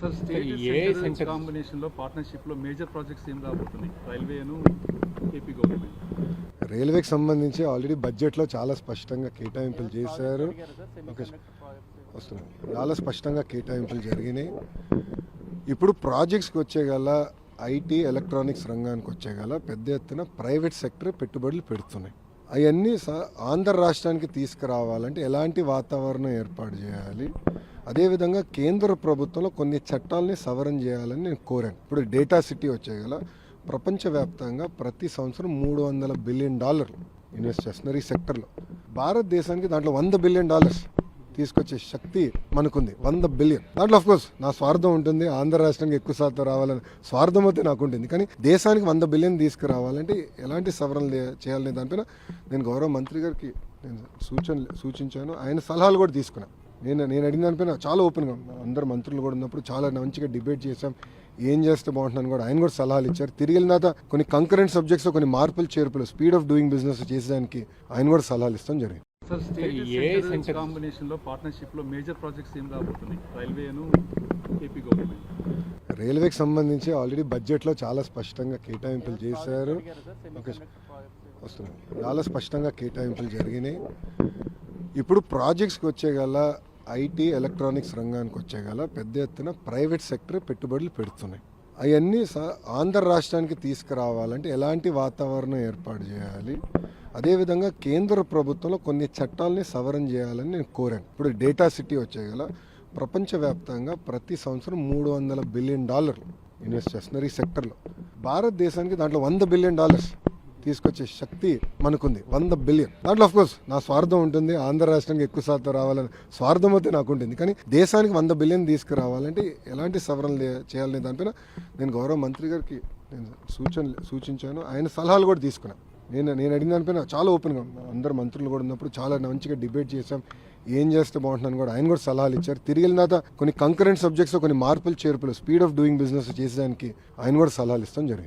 Sir state కాంబినేషన్లో పార్ట్నర్షిప్లో major projects ఏం రాబోతున్నాయి రైల్వేను ఏపీ గవర్నమెంట్? రైల్వేకి సంబంధించి ఆల్రెడీ బడ్జెట్లో చాలా స్పష్టంగా కేటాయింపులు చేశారు. వస్తున్నాయి, చాలా స్పష్టంగా కేటాయింపులు జరిగినాయి. ఇప్పుడు ప్రాజెక్ట్స్కి వచ్చేగల ఐటీ ఎలక్ట్రానిక్స్ రంగానికి వచ్చేగల పెద్ద ఎత్తున ప్రైవేట్ సెక్టర్ పెట్టుబడులు పెడుతున్నాయి. అవన్నీ ఆంధ్ర రాష్ట్రానికి తీసుకురావాలంటే ఎలాంటి వాతావరణం ఏర్పాటు చేయాలి, అదేవిధంగా కేంద్ర ప్రభుత్వంలో కొన్ని చట్టాలని సవరణ చేయాలని నేను కోరాను. ఇప్పుడు డేటా సిటీ వచ్చేగల ప్రపంచవ్యాప్తంగా ప్రతి సంవత్సరం $300 బిలియన్ ఇన్వెస్ట్ చేస్తున్నారు ఈ సెక్టర్లో. భారతదేశానికి దాంట్లో $100 బిలియన్ తీసుకొచ్చే శక్తి మనకుంది. 100 బిలియన్. దాంట్లో ఆఫ్కోర్స్ నా స్వార్థం ఉంటుంది, ఆంధ్ర రాష్ట్రానికి ఎక్కువ శాతం రావాలని స్వార్థం అయితే నాకు ఉంటుంది. కానీ దేశానికి 100 బిలియన్ తీసుకురావాలంటే ఎలాంటి సవరణలు చేయాలనే దానిపైన నేను గౌరవ మంత్రి గారికి నేను సూచించాను. ఆయన సలహాలు కూడా తీసుకున్నాను. నేను అడిగిన దానిపైన చాలా ఓపెన్గా అందరు మంత్రులు కూడా ఉన్నప్పుడు చాలా మంచిగా డిబేట్ చేశాం. ఏం చేస్తే బాగుంటుందని కూడా ఆయన కూడా సలహాలు ఇచ్చారు. తిరిగి వెళ్ళిన తర్వాత కొన్ని కంకరెంట్ సబ్జెక్ట్స్ కొన్ని మార్పులు చేర్పులు స్పీడ్ ఆఫ్ డూయింగ్ బిజినెస్ చేసేదానికి ఆయన కూడా సలహాలు ఇస్తాం జరిగింది. సార్ స్టేట్ కాంబినేషన్లో పార్ట్నర్షిప్లో మేజర్ ప్రాజెక్ట్స్ ఏం రాబోతున్నాయి రైల్వేను ఏపీ గవర్నమెంట్? రైల్వేకి సంబంధించి ఆల్రెడీ బడ్జెట్లో చాలా స్పష్టంగా కేటాయింపులు చేశారు. వస్తున్నాయి, చాలా స్పష్టంగా కేటాయింపులు జరిగినాయి. ఇప్పుడు ప్రాజెక్ట్స్కి వచ్చేగల ఐటీ ఎలక్ట్రానిక్స్ రంగానికి వచ్చేగల పెద్ద ఎత్తున ప్రైవేట్ సెక్టర్ పెట్టుబడులు పెడుతున్నాయి. అవన్నీ ఆంధ్ర రాష్ట్రానికి తీసుకురావాలంటే ఎలాంటి వాతావరణం ఏర్పాటు చేయాలి, అదేవిధంగా కేంద్ర ప్రభుత్వంలో కొన్ని చట్టాలని సవరణ చేయాలని నేను కోరాను. ఇప్పుడు డేటా సిటీ వచ్చేగల ప్రపంచవ్యాప్తంగా ప్రతి సంవత్సరం $300 బిలియన్ ఇన్వెస్ట్ చేస్తున్నారు ఈ సెక్టర్లో. భారతదేశానికి దాంట్లో $100 బిలియన్ తీసుకొచ్చే శక్తి మనకుంది. 100 బిలియన్. దాంట్లో ఆఫ్కోర్స్ నా స్వార్థం ఉంటుంది, ఆంధ్ర రాష్ట్రానికి ఎక్కువ శాతం రావాలని స్వార్థం అయితే నాకు ఉంటుంది. కానీ దేశానికి 100 బిలియన్ తీసుకురావాలంటే ఎలాంటి సవరణలు చేయాలనే దానిపైన నేను గౌరవ మంత్రి గారికి నేను సూచించాను. ఆయన సలహాలు కూడా తీసుకున్నాను. నేను అడిగిన దానిపైన చాలా ఓపెన్గా అందరు మంత్రులు కూడా ఉన్నప్పుడు చాలా మంచిగా డిబేట్ చేశాం. ఏం చేస్తే బాగుంటుందని కూడా ఆయన కూడా సలహాలు ఇచ్చారు. తిరిగి వెళ్ళిన తర్వాత కొన్ని కంకరెంట్ సబ్జెక్ట్స్ కొన్ని మార్పులు చేర్పులు స్పీడ్ ఆఫ్ డూయింగ్ బిజినెస్ చేసేదానికి ఆయన కూడా సలహాలు ఇస్తాం జరిగింది.